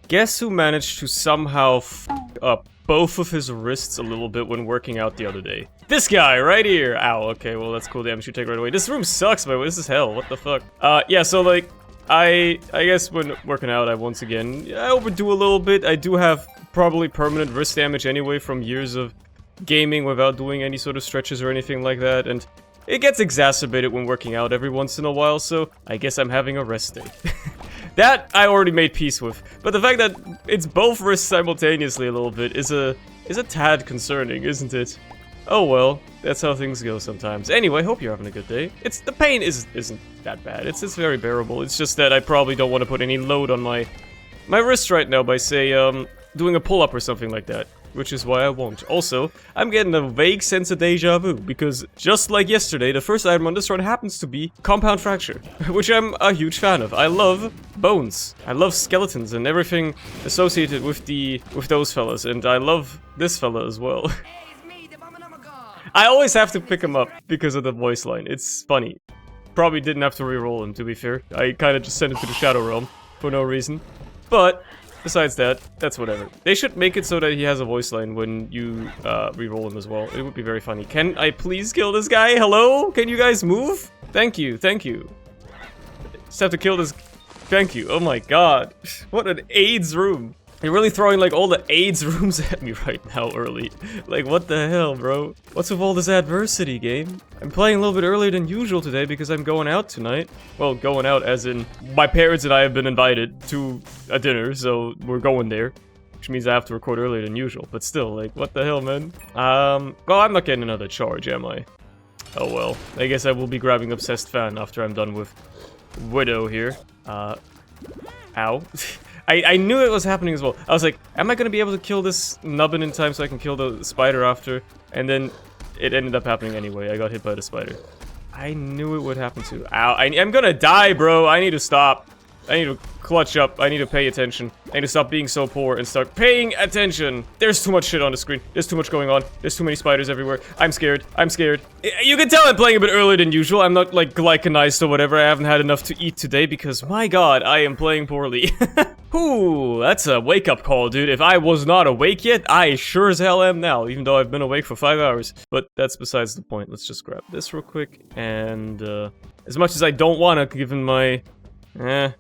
Guess who managed to somehow f up both of his wrists a little bit when working out the other day? This guy right here! Ow, okay, well that's cool damage you take right away. This room sucks, by the way, this is hell, what the fuck? Yeah, so like, I guess when working out, I overdo a little bit. I do have probably permanent wrist damage anyway from years of gaming without doing any sort of stretches or anything like that, and it gets exacerbated when working out every once in a while, so I guess I'm having a rest day. That I already made peace with, but the fact that it's both wrists simultaneously a little bit is a tad concerning, isn't it? Oh well, that's how things go sometimes. Anyway, hope you're having a good day. The pain isn't that bad. It's very bearable. It's just that I probably don't want to put any load on my wrist right now by say doing a pull-up or something like that. Which is why I won't. Also, I'm getting a vague sense of deja vu, because just like yesterday, the first item on this run happens to be Compound Fracture, which I'm a huge fan of. I love bones. I love skeletons and everything associated with those fellas, and I love this fella as well. I always have to pick him up because of the voice line. It's funny. Probably didn't have to re-roll him, to be fair. I kind of just sent him to the Shadow Realm for no reason. But besides that, that's whatever. They should make it so that he has a voice line when you re-roll him as well. It would be very funny. Can I please kill this guy? Hello? Can you guys move? Thank you, thank you. Just have to kill this. Thank you. Oh my god. What an AIDS room. You're really throwing like all the AIDS rooms at me right now early. Like what the hell, bro? What's with all this adversity, game? I'm playing a little bit earlier than usual today because I'm going out tonight. Well, going out as in my parents and I have been invited to a dinner, so we're going there. Which means I have to record earlier than usual, but still, like, what the hell, man? Well, I'm not getting another charge, am I? Oh well. I guess I will be grabbing Obsessed Fan after I'm done with Widow here. Ow. I knew it was happening as well. I was like, am I gonna be able to kill this nubbin in time so I can kill the spider after? And then it ended up happening anyway. I got hit by the spider. I knew it would happen too. Ow, I'm gonna die, bro. I need to stop. I need to clutch up. I need to pay attention. I need to stop being so poor and start paying attention. There's too much shit on the screen. There's too much going on. There's too many spiders everywhere. I'm scared. I'm scared. You can tell I'm playing a bit earlier than usual. I'm not, like, glycanized or whatever. I haven't had enough to eat today because, my god, I am playing poorly. Whew, that's a wake-up call, dude. If I was not awake yet, I sure as hell am now, even though I've been awake for 5 hours. But that's besides the point. Let's just grab this real quick. And, as much as I don't want to, given my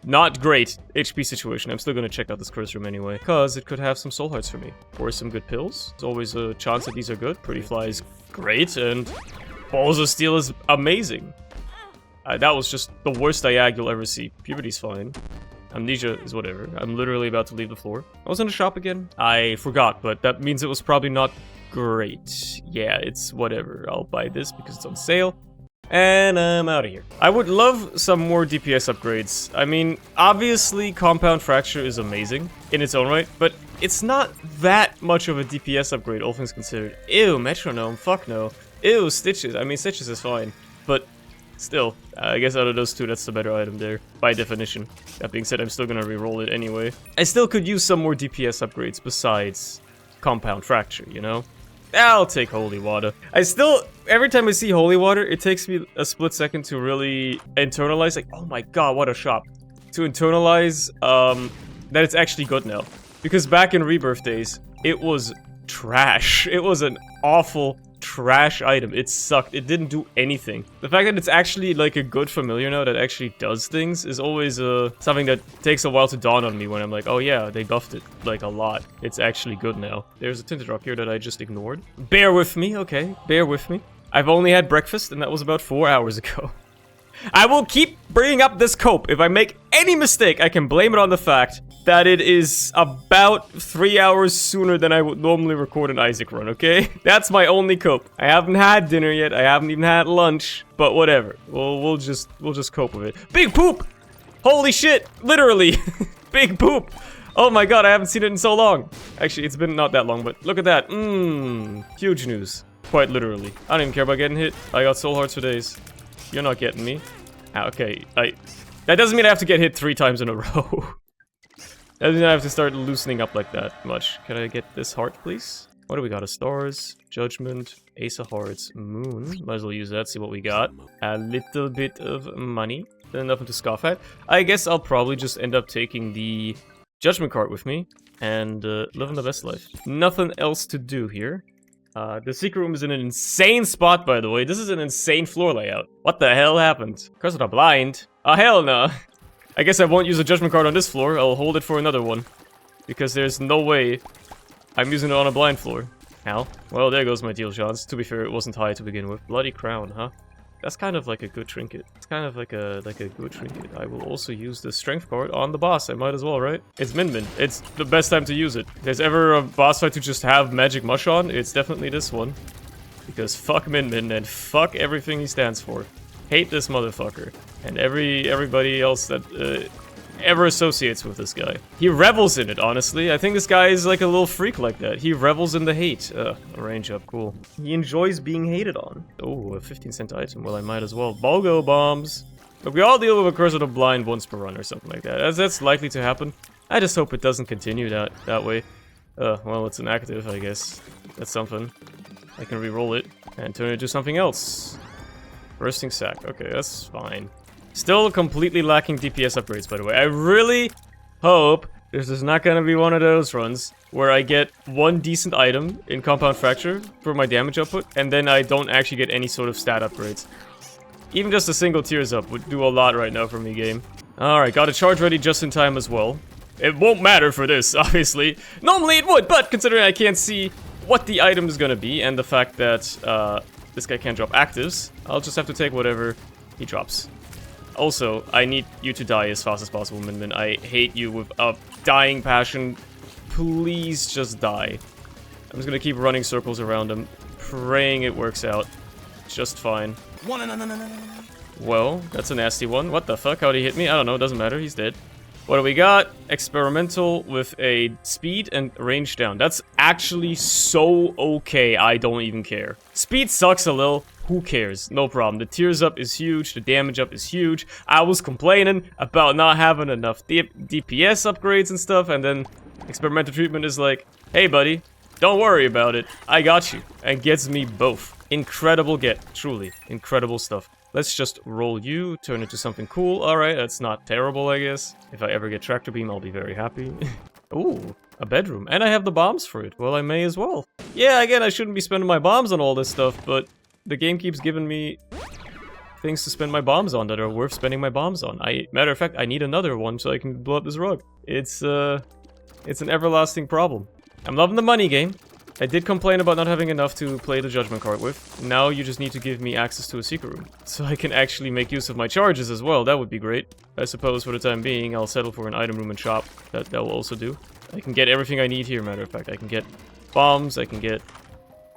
not great HP situation, I'm still gonna check out this curse room anyway, because it could have some soul hearts for me. Or some good pills. There's always a chance that these are good. Pretty Fly is great, and Balls of Steel is amazing. That was just the worst Diag you'll ever see. Puberty's fine. Amnesia is whatever. I'm literally about to leave the floor. I was in the shop again. I forgot, but that means it was probably not great. Yeah, it's whatever. I'll buy this because it's on sale. And I'm out of here. I would love some more DPS upgrades. I mean, obviously Compound Fracture is amazing in its own right, but it's not that much of a DPS upgrade, all things considered. Ew, Metronome, fuck no. Ew, Stitches. I mean, Stitches is fine, but still, I guess out of those two, that's the better item there, by definition. That being said, I'm still gonna re-roll it anyway. I still could use some more DPS upgrades besides Compound Fracture, you know? I'll take Holy Water. Every time I see Holy Water, it takes me a split second to really internalize, like, oh my god, what a shop. To internalize, that it's actually good now. Because back in Rebirth days, it was trash. It was an awful trash item. It sucked. It didn't do anything. The fact that it's actually like a good familiar now that actually does things is always something that takes a while to dawn on me when I'm like, oh yeah, they buffed it like a lot. It's actually good now. There's a tinted drop here that I just ignored. Bear with me, okay? Bear with me. I've only had breakfast and that was about 4 hours ago. I will keep bringing up this cope. If I make any mistake, I can blame it on the fact that it is about 3 hours sooner than I would normally record an Isaac run, okay? That's my only cope. I haven't had dinner yet. I haven't even had lunch, but whatever. We'll just cope with it. Big poop! Holy shit! Literally! Big poop! Oh my god, I haven't seen it in so long. Actually, it's been not that long, but look at that. Huge news. Quite literally. I don't even care about getting hit. I got soul hearts for days. You're not getting me. Okay, that doesn't mean I have to get hit 3 times in a row. That doesn't mean I have to start loosening up like that much. Can I get this heart, please? What do we got? A Stars, Judgment, Ace of Hearts, Moon. Might as well use that, see what we got. A little bit of money. Then nothing to scoff at. I guess I'll probably just end up taking the Judgment card with me, and living the best life. Nothing else to do here. The secret room is in an insane spot, by the way. This is an insane floor layout. What the hell happened? Curse of the Blind? Oh, hell no. I guess I won't use a judgment card on this floor. I'll hold it for another one. Because there's no way I'm using it on a blind floor. How? Well, there goes my deal chance. To be fair, it wasn't high to begin with. Bloody crown, huh? That's kind of like a good trinket. It's kind of like a good trinket. I will also use the strength card on the boss. I might as well, right? It's Min Min. It's the best time to use it. If there's ever a boss fight to just have magic mush on, it's definitely this one. Because fuck Min Min and fuck everything he stands for. Hate this motherfucker. And everybody else that ever associates with this guy. He revels in it, honestly. I think this guy is like a little freak like that. He revels in the hate. A range up, cool. He enjoys being hated on. Oh, a 15-cent item. Well, I might as well. Bulgo bombs. But we all deal with a Curse of the Blind once per run or something like that. As that's likely to happen. I just hope it doesn't continue that way. Well, it's inactive, I guess. That's something. I can re-roll it and turn it into something else. Bursting sack. Okay, that's fine. Still completely lacking DPS upgrades, by the way. I really hope this is not gonna be one of those runs where I get one decent item in Compound Fracture for my damage output, and then I don't actually get any sort of stat upgrades. Even just a single tears up would do a lot right now for me, game. Alright, got a charge ready just in time as well. It won't matter for this, obviously. Normally it would, but considering I can't see what the item is gonna be, and the fact that this guy can't drop actives, I'll just have to take whatever he drops. Also, I need you to die as fast as possible, Min Min. I hate you with a dying passion. Please just die. I'm just gonna keep running circles around him, praying it works out just fine. Well, that's a nasty one. What the fuck? How'd he hit me? I don't know, doesn't matter, he's dead. What do we got? Experimental with a speed and range down. That's actually so okay, I don't even care. Speed sucks a little. Who cares? No problem. The tears up is huge. The damage up is huge. I was complaining about not having enough DPS upgrades and stuff, and then experimental treatment is like, hey buddy, don't worry about it. I got you. And gets me both. Incredible get. Truly. Incredible stuff. Let's just roll you, turn it to something cool. Alright, that's not terrible, I guess. If I ever get Tractor Beam, I'll be very happy. Ooh, a bedroom. And I have the bombs for it. Well, I may as well. Yeah, again, I shouldn't be spending my bombs on all this stuff, but the game keeps giving me things to spend my bombs on that are worth spending my bombs on. Matter of fact, I need another one so I can blow up this rug. It's an everlasting problem. I'm loving the money game. I did complain about not having enough to play the judgment card with. Now you just need to give me access to a secret room. So I can actually make use of my charges as well. That would be great. I suppose for the time being, I'll settle for an item room and shop. That will also do. I can get everything I need here, matter of fact. I can get bombs, I can get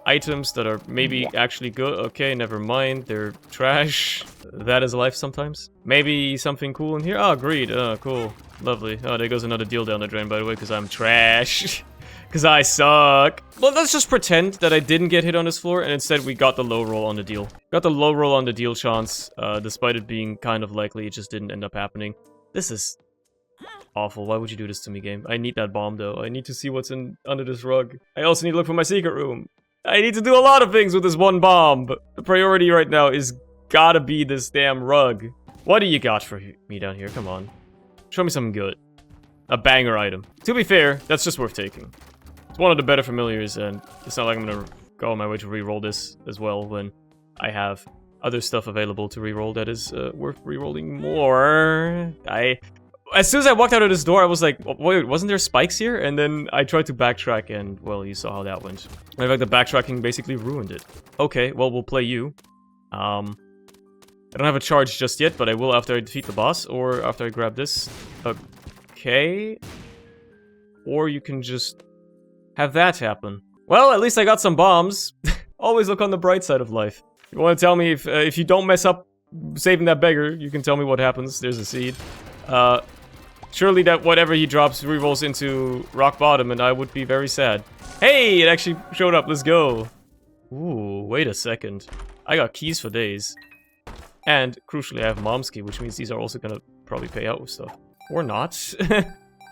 items that are maybe actually good. Okay, never mind. They're trash. That is life sometimes. Maybe something cool in here. Oh, greed. Oh, cool. Lovely. Oh, there goes another deal down the drain, by the way, because I'm trash. Because I suck. Well, let's just pretend that I didn't get hit on this floor, and instead we got the low roll on the deal. Got the low roll on the deal chance, despite it being kind of likely, it just didn't end up happening. This is awful. Why would you do this to me, game? I need that bomb, though. I need to see what's under this rug. I also need to look for my secret room. I need to do a lot of things with this one bomb. The priority right now is gotta be this damn rug. What do you got for me down here? Come on. Show me something good. A banger item. To be fair, that's just worth taking. It's one of the better familiars, and it's not like I'm gonna go on my way to re-roll this as well when I have other stuff available to re-roll that is worth re-rolling more. As soon as I walked out of this door, I was like, wait, wasn't there spikes here? And then I tried to backtrack, and, well, you saw how that went. In fact, the backtracking basically ruined it. Okay, well, we'll play you. I don't have a charge just yet, but I will after I defeat the boss, or after I grab this. Okay. Or you can just have that happen. Well, at least I got some bombs. Always look on the bright side of life. You want to tell me if you don't mess up saving that beggar, you can tell me what happens. There's a seed. Surely that whatever he drops rerolls into rock bottom, and I would be very sad. Hey, it actually showed up. Let's go. Ooh, wait a second. I got keys for days. And, crucially, I have mom's key, which means these are also gonna probably pay out with stuff. Or not.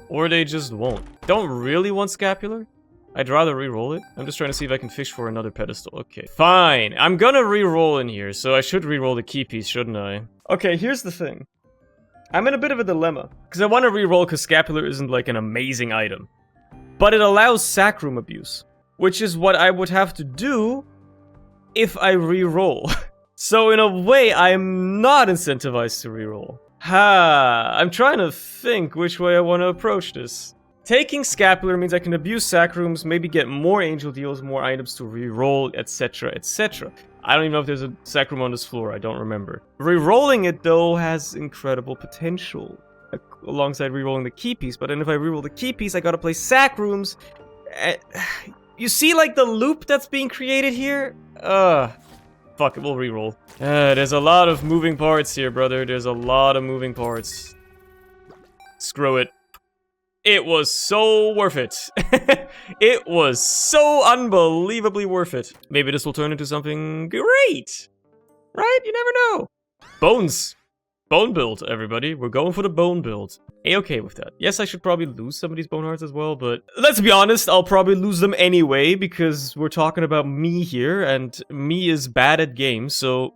Or they just won't. Don't really want scapular? I'd rather re-roll it. I'm just trying to see if I can fish for another pedestal. Okay, fine. I'm gonna re-roll in here, so I should re-roll the key piece, shouldn't I? Okay, here's the thing. I'm in a bit of a dilemma. Because I want to reroll because Scapular isn't like an amazing item. But it allows sack room abuse. Which is what I would have to do if I reroll. So in a way, I'm not incentivized to reroll. I'm trying to think which way I want to approach this. Taking Scapular means I can abuse sack rooms, maybe get more angel deals, more items to reroll, etc, etc. I don't even know if there's a sack room on this floor, I don't remember. Rerolling it though has incredible potential. Alongside rerolling the key piece, but then if I reroll the key piece, I gotta play sack rooms. You see like the loop that's being created here? Fuck it, we'll reroll. There's a lot of moving parts here, brother. There's a lot of moving parts. Screw it. It was so worth it. It was so unbelievably worth it. Maybe this will turn into something great. Right? You never know. Bones. Bone build, everybody. We're going for the bone build. A-okay with that. Yes, I should probably lose some of these bone hearts as well, but let's be honest, I'll probably lose them anyway, because we're talking about me here, and me is bad at games, so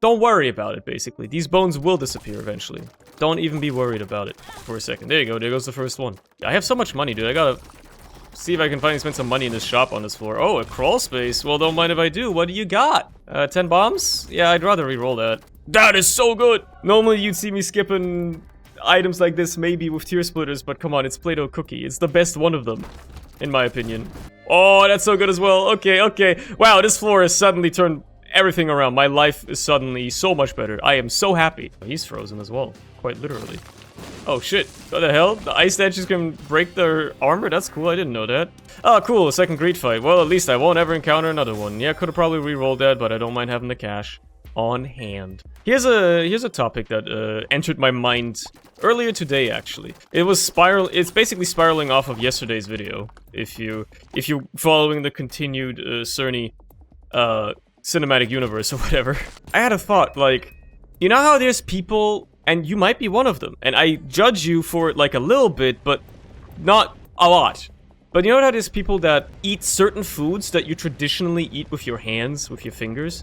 don't worry about it, basically. These bones will disappear eventually. Don't even be worried about it for a second. There you go, there goes the first one. I have so much money, dude. I gotta see if I can finally spend some money in this shop on this floor. Oh, a crawl space. Well, don't mind if I do. What do you got? 10 bombs? Yeah, I'd rather reroll that. That is so good! Normally you'd see me skipping items like this maybe with tier splitters, but come on, it's Playdough Cookie. It's the best one of them, in my opinion. Oh, that's so good as well. Okay, okay. Wow, this floor has suddenly turned everything around. My life is suddenly so much better. I am so happy. He's frozen as well, quite literally. Oh shit, what the hell? The ice statues can break their armor? That's cool, I didn't know that. Oh cool, a second greed fight. Well, at least I won't ever encounter another one. Yeah, could have probably re-rolled that, but I don't mind having the cash on hand. Here's a topic that entered my mind earlier today, actually. It's basically spiraling off of yesterday's video. If you're following the continued Cerny cinematic universe or whatever. I had a thought, like, you know how there's people, and you might be one of them, and I judge you for it like a little bit, but not a lot. But you know how there's people that eat certain foods that you traditionally eat with your hands, with your fingers?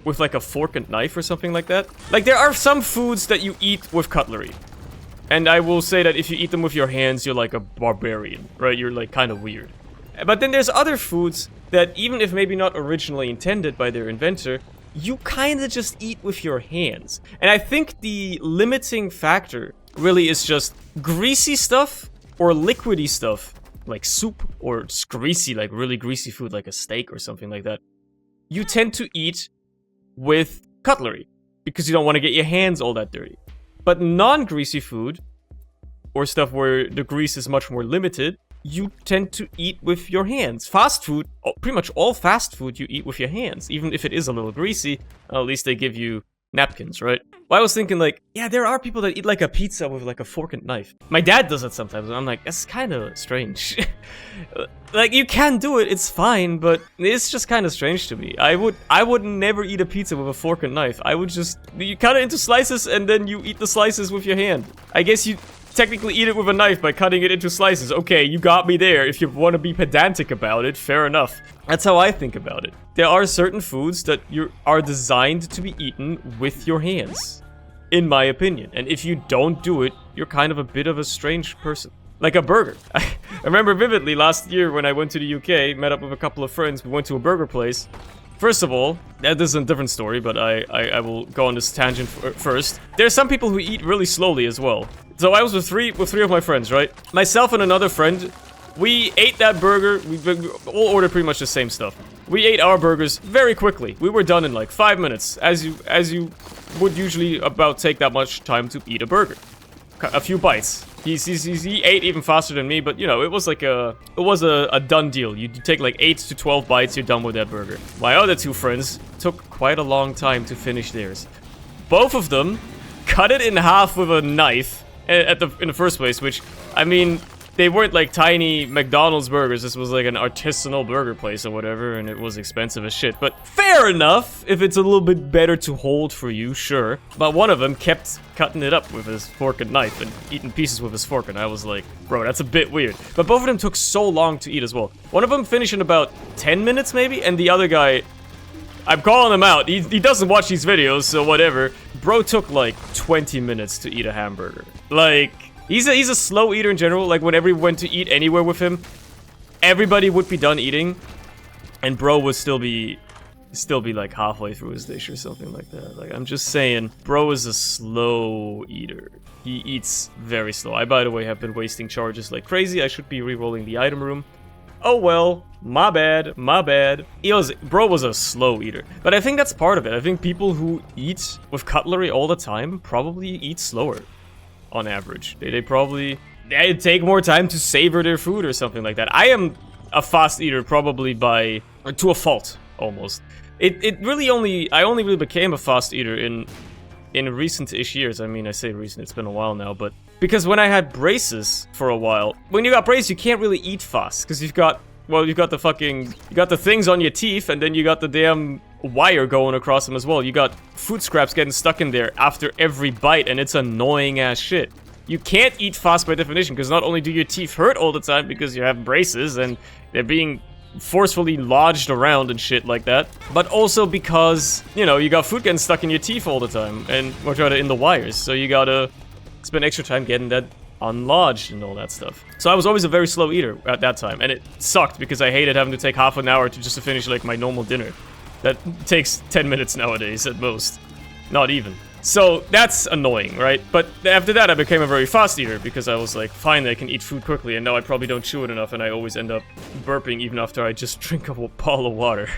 With like a fork and knife or something like that. Like, there are some foods that you eat with cutlery. And I will say that if you eat them with your hands, you're like a barbarian, right? You're like kind of weird. But then there's other foods that, even if maybe not originally intended by their inventor, you kind of just eat with your hands. And I think the limiting factor really is just greasy stuff or liquidy stuff, like soup, or just greasy, like really greasy food, like a steak or something like that. You tend to eat with cutlery, because you don't want to get your hands all that dirty. But non-greasy food, or stuff where the grease is much more limited, you tend to eat with your hands. Fast food, pretty much all fast food you eat with your hands, even if it is a little greasy, at least they give you napkins, right? Well, I was thinking like, yeah, there are people that eat like a pizza with like a fork and knife. My dad does it sometimes, and I'm like, that's kind of strange. Like, you can do it, it's fine, but it's just kind of strange to me. I would never eat a pizza with a fork and knife. I would just, you cut it into slices and then you eat the slices with your hand. I guess you technically eat it with a knife by cutting it into slices. Okay, you got me there. If you want to be pedantic about it, fair enough. That's how I think about it. There are certain foods that are designed to be eaten with your hands, in my opinion. And if you don't do it, you're kind of a bit of a strange person. Like a burger. I remember vividly last year when I went to the UK, met up with a couple of friends, we went to a burger place. First of all, this is a different story, but I will go on this tangent first. There's some people who eat really slowly as well. So I was with three of my friends, right? Myself and another friend, we ate that burger, we all ordered pretty much the same stuff. We ate our burgers very quickly. We were done in like 5 minutes, as you would usually about take that much time to eat a burger. A few bites. He ate even faster than me, but you know, it was a done deal. You take like 8 to 12 bites, you're done with that burger. My other two friends took quite a long time to finish theirs. Both of them cut it in half with a knife in the first place, which, I mean, they weren't like tiny McDonald's burgers. This was like an artisanal burger place or whatever, and it was expensive as shit. But fair enough, if it's a little bit better to hold for you, sure. But one of them kept cutting it up with his fork and knife and eating pieces with his fork, and I was like, bro, that's a bit weird. But both of them took so long to eat as well. One of them finished in about 10 minutes maybe, and the other guy, I'm calling him out. He doesn't watch these videos, so whatever. bro took like 20 minutes to eat a hamburger. Like, he's a slow eater in general. Like, whenever we went to eat anywhere with him, everybody would be done eating, and bro would still be like halfway through his dish or something like that. Like, I'm just saying, bro is a slow eater. He eats very slow. I, by the way, have been wasting charges like crazy. I should be re-rolling the item room. Oh well, my bad. Bro was a slow eater. But I think that's part of it. I think people who eat with cutlery all the time probably eat slower, on average. They take more time to savor their food or something like that. I am a fast eater probably to a fault, almost. I only really became a fast eater in recent-ish years. I mean, I say recent, it's been a while now, but because when I had braces for a while, when you got braces, you can't really eat fast, because you've got the things on your teeth, and then you got the damn wire going across them as well. You got food scraps getting stuck in there after every bite, and it's annoying as shit. You can't eat fast by definition, because not only do your teeth hurt all the time because you have braces, and they're being forcefully lodged around and shit like that, but also because, you know, you got food getting stuck in your teeth all the time, and or rather in the wires, so you gotta spend extra time getting that unlodged and all that stuff. So I was always a very slow eater at that time, and it sucked because I hated having to take half an hour to finish like my normal dinner. That takes 10 minutes nowadays at most. Not even. So that's annoying, right? But after that I became a very fast eater because I was like, fine, I can eat food quickly, and now I probably don't chew it enough, and I always end up burping even after I just drink a whole bottle of water.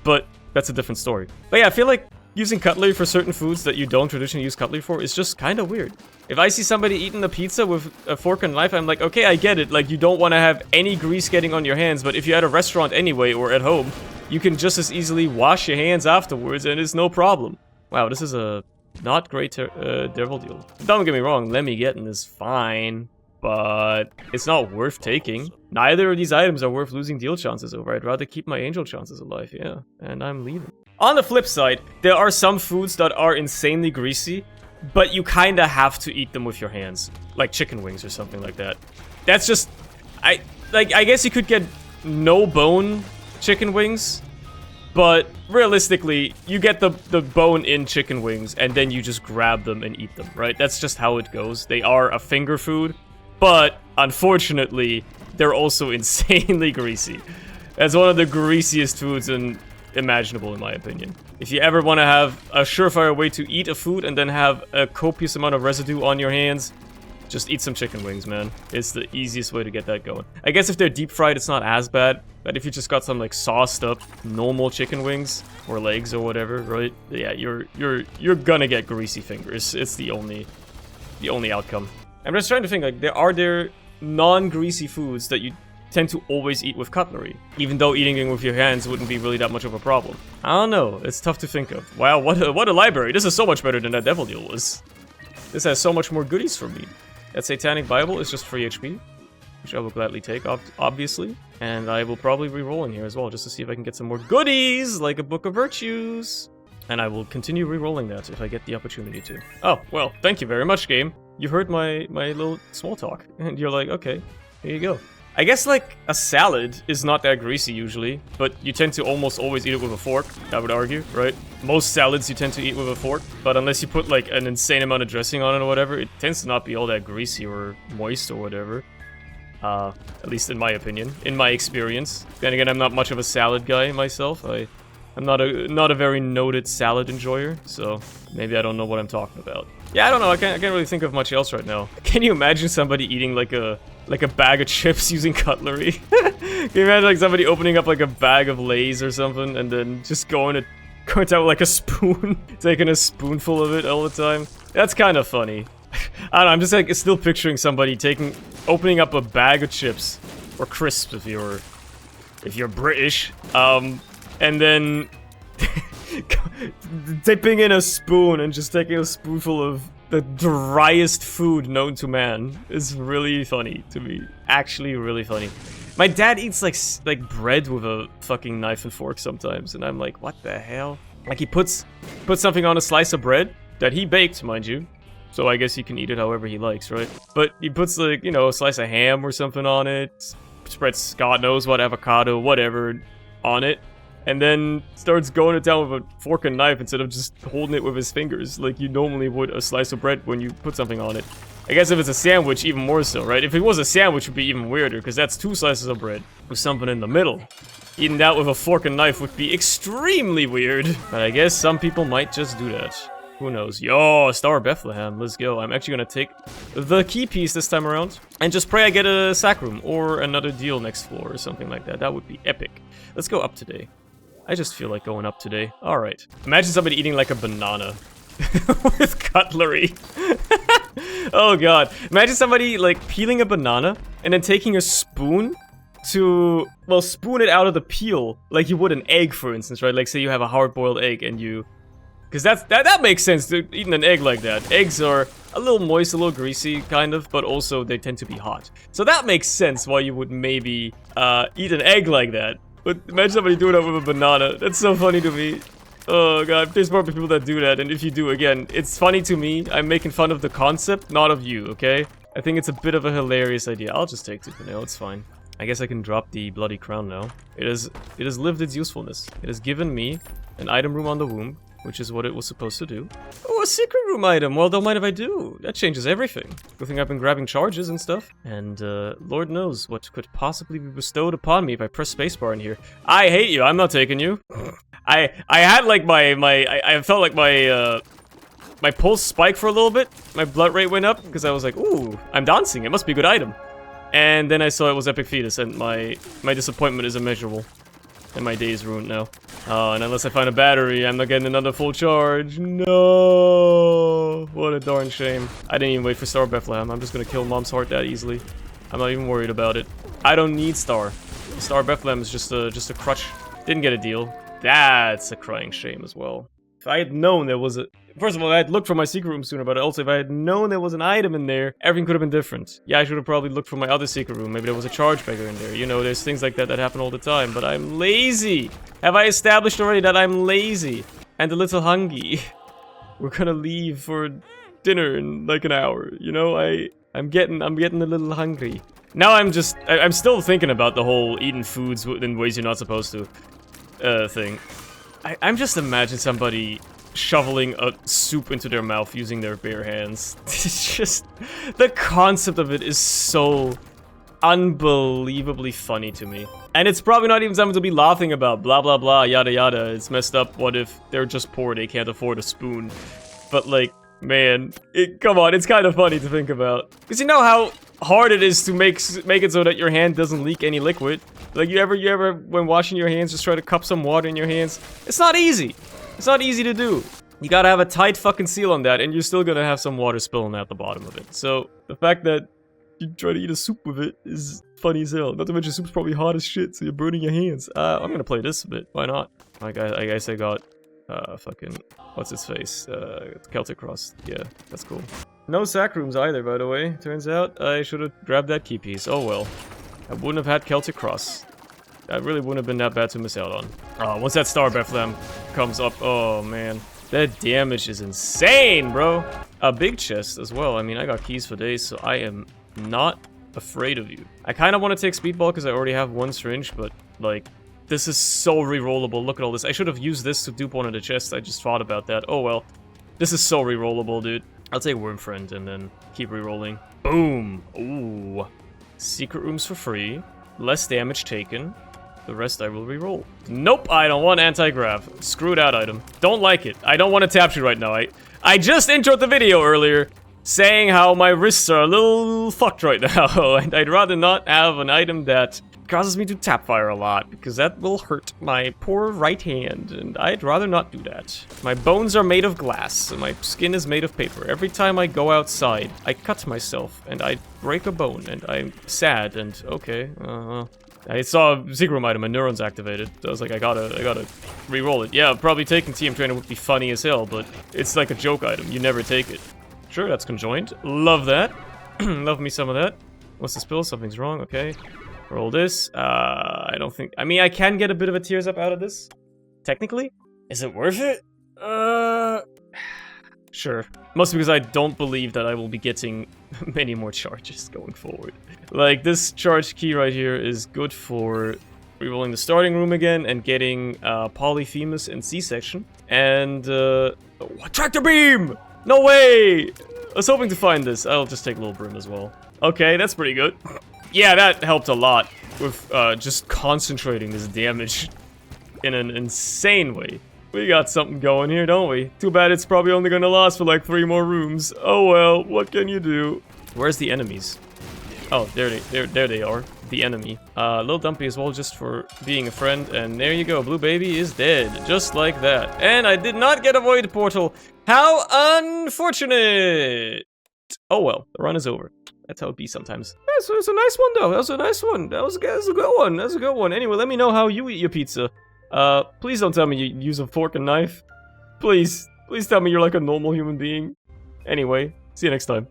But that's a different story. But yeah, I feel like using cutlery for certain foods that you don't traditionally use cutlery for is just kind of weird. If I see somebody eating a pizza with a fork and knife, I'm like, okay, I get it. Like, you don't want to have any grease getting on your hands, but if you're at a restaurant anyway or at home, you can just as easily wash your hands afterwards, and it's no problem. Wow, this is a not great devil deal. Don't get me wrong, Lemmy getting is fine, but it's not worth taking. Neither of these items are worth losing deal chances over. I'd rather keep my angel chances alive, yeah. And I'm leaving. On the flip side, there are some foods that are insanely greasy, but you kinda have to eat them with your hands. Like chicken wings or something like that. That's just... I guess you could get no bone chicken wings, but realistically, you get the bone-in chicken wings, and then you just grab them and eat them, right? That's just how it goes. They are a finger food, but unfortunately, they're also insanely greasy. That's one of the greasiest foods imaginable, in my opinion. If you ever want to have a surefire way to eat a food and then have a copious amount of residue on your hands, just eat some chicken wings, man. It's the easiest way to get that going. I guess if they're deep fried, it's not as bad. But if you just got some like sauced up normal chicken wings or legs or whatever, right? Yeah, you're gonna get greasy fingers. It's the only outcome. I'm just trying to think, like, are there non-greasy foods that you tend to always eat with cutlery, even though eating it with your hands wouldn't be really that much of a problem? I don't know. It's tough to think of. Wow, what a library. This is so much better than that devil deal was. This has so much more goodies for me. That Satanic Bible is just free HP, which I will gladly take, obviously. And I will probably re-roll in here as well, just to see if I can get some more goodies, like a Book of Virtues. And I will continue re-rolling that if I get the opportunity to. Oh, well, thank you very much, game. You heard my little small talk, and you're like, okay, here you go. I guess, like, a salad is not that greasy usually, but you tend to almost always eat it with a fork, I would argue, right? Most salads you tend to eat with a fork, but unless you put, like, an insane amount of dressing on it or whatever, it tends to not be all that greasy or moist or whatever. At least in my opinion, in my experience. Then again, I'm not much of a salad guy myself. I'm not a very noted salad enjoyer, so maybe I don't know what I'm talking about. Yeah, I don't know. I can't really think of much else right now. Can you imagine somebody eating like a bag of chips using cutlery? Can you imagine like somebody opening up like a bag of Lay's or something and then just going down with like a spoon, taking a spoonful of it all the time? That's kind of funny. I don't know. I'm just like still picturing somebody opening up a bag of chips or crisps if you're British, and then dipping in a spoon and just taking a spoonful of the driest food known to man is really funny to me. Actually, really funny. My dad eats like bread with a fucking knife and fork sometimes, and I'm like, what the hell? Like he puts something on a slice of bread that he baked, mind you. So I guess he can eat it however he likes, right? But he puts, like, you know, a slice of ham or something on it, spreads God knows what, avocado, whatever, on it, and then starts going it down with a fork and knife instead of just holding it with his fingers like you normally would a slice of bread when you put something on it. I guess if it's a sandwich, even more so, right? If it was a sandwich, it would be even weirder, because that's 2 slices of bread with something in the middle. Eating that with a fork and knife would be extremely weird. But I guess some people might just do that. Who knows? Yo, Star of Bethlehem, let's go. I'm actually gonna take the key piece this time around and just pray I get a sack room or another deal next floor or something like that. That would be epic. Let's go up today. I just feel like going up today. Alright. Imagine somebody eating like a banana with cutlery. Oh god. Imagine somebody like peeling a banana and then taking a spoon to, well, spoon it out of the peel like you would an egg, for instance, right? Like say you have a hard-boiled egg and you... Because that makes sense, dude, eating an egg like that. Eggs are a little moist, a little greasy, kind of, but also they tend to be hot. So that makes sense why you would maybe eat an egg like that. But imagine somebody doing that with a banana. That's so funny to me. Oh god, there's probably people that do that, and if you do, again, it's funny to me. I'm making fun of the concept, not of you, okay? I think it's a bit of a hilarious idea. I'll just take 2 for now, it's fine. I guess I can drop the bloody crown now. It has lived its usefulness. It has given me an item room on the womb, which is what it was supposed to do. Oh, a secret room item! Well, don't mind if I do. That changes everything. Good thing I've been grabbing charges and stuff. And, Lord knows what could possibly be bestowed upon me if I press spacebar in here. I hate you, I'm not taking you. I had like I felt like my pulse spiked for a little bit. My blood rate went up because I was like, ooh, I'm dancing. It must be a good item. And then I saw it was Epic Fetus, and my disappointment is immeasurable. And my day is ruined now. Oh, and unless I find a battery, I'm not getting another full charge. No! What a darn shame. I didn't even wait for Star of Bethlehem. I'm just gonna kill Mom's heart that easily. I'm not even worried about it. I don't need Star. Star of Bethlehem is just a crutch. Didn't get a deal. That's a crying shame as well. If I had known there was a... First of all, I had looked for my secret room sooner, but also if I had known there was an item in there, everything could have been different. Yeah, I should have probably looked for my other secret room. Maybe there was a charge beggar in there. You know, there's things like that that happen all the time, but I'm lazy. Have I established already that I'm lazy? And a little hungry. We're gonna leave for dinner in like an hour, you know? I'm getting a little hungry. Now I'm still thinking about the whole eating foods in ways you're not supposed to thing. I'm just imagining somebody shoveling a soup into their mouth using their bare hands. It's just... The concept of it is so unbelievably funny to me. And it's probably not even something to be laughing about. Blah, blah, blah, yada, yada. It's messed up. What if they're just poor, they can't afford a spoon? But, like, man, come on, it's kind of funny to think about. Because you know how hard it is to make it so that your hand doesn't leak any liquid? Like, you ever, when washing your hands, just try to cup some water in your hands? It's not easy. It's not easy to do. You gotta have a tight fucking seal on that, and you're still gonna have some water spilling out the bottom of it. So, the fact that you try to eat a soup with it is funny as hell. Not to mention, soup's probably hot as shit, so you're burning your hands. I'm gonna play this a bit. Why not? I guess I got, fucking, what's its face? Celtic Cross. Yeah, that's cool. No sack rooms either, by the way. Turns out I should have grabbed that key piece. Oh well. I wouldn't have had Celtic Cross. That really wouldn't have been that bad to miss out on. Once that Star of Bethlehem comes up, oh man. That damage is insane, bro. A big chest as well. I mean, I got keys for days, so I am not afraid of you. I kind of want to take Speedball because I already have 1 syringe, but, like, this is so rerollable. Look at all this. I should have used this to dupe one of the chests. I just thought about that. Oh, well. This is so rerollable, dude. I'll take Worm Friend and then keep rerolling. Boom. Ooh. Secret rooms for free. Less damage taken. The rest I will reroll. Nope, I don't want anti-grav. Screw that item. Don't like it. I don't want to tap you right now. I just introed the video earlier saying how my wrists are a little fucked right now, and I'd rather not have an item that causes me to tap fire a lot, because that will hurt my poor right hand, and I'd rather not do that. My bones are made of glass, and my skin is made of paper. Every time I go outside, I cut myself, and I break a bone, and I'm sad, and okay, I saw a secret room item, my neurons activated. So I was like, I gotta re-roll it. Yeah, probably taking TM Trainer would be funny as hell, but it's like a joke item. You never take it. Sure, that's Conjoined. Love that. Love me some of that. What's the spill? Something's wrong. Okay. Roll this. I don't think... I mean, I can get a bit of a tears up out of this. Technically. Is it worth it? Sure. Mostly because I don't believe that I will be getting many more charges going forward. Like, this charge key right here is good for Rerolling the starting room again and getting Polyphemus and C-section. And tractor beam! No way! I was hoping to find this. I'll just take Little Brim as well. Okay, that's pretty good. Yeah, that helped a lot with just concentrating this damage in an insane way. We got something going here, don't we? Too bad it's probably only gonna last for like 3 more rooms. Oh well, what can you do? Where's the enemies? Oh, there they are. The enemy. Little Dumpy as well, just for being a friend. And there you go, Blue Baby is dead. Just like that. And I did not get a Void Portal. How unfortunate! Oh well, the run is over. That's how it be sometimes. Yeah, so it's a nice one though. That was a nice one. That was a good one. That's a good one. Anyway, let me know how you eat your pizza. Please don't tell me you use a fork and knife. Please tell me you're like a normal human being. Anyway, see you next time.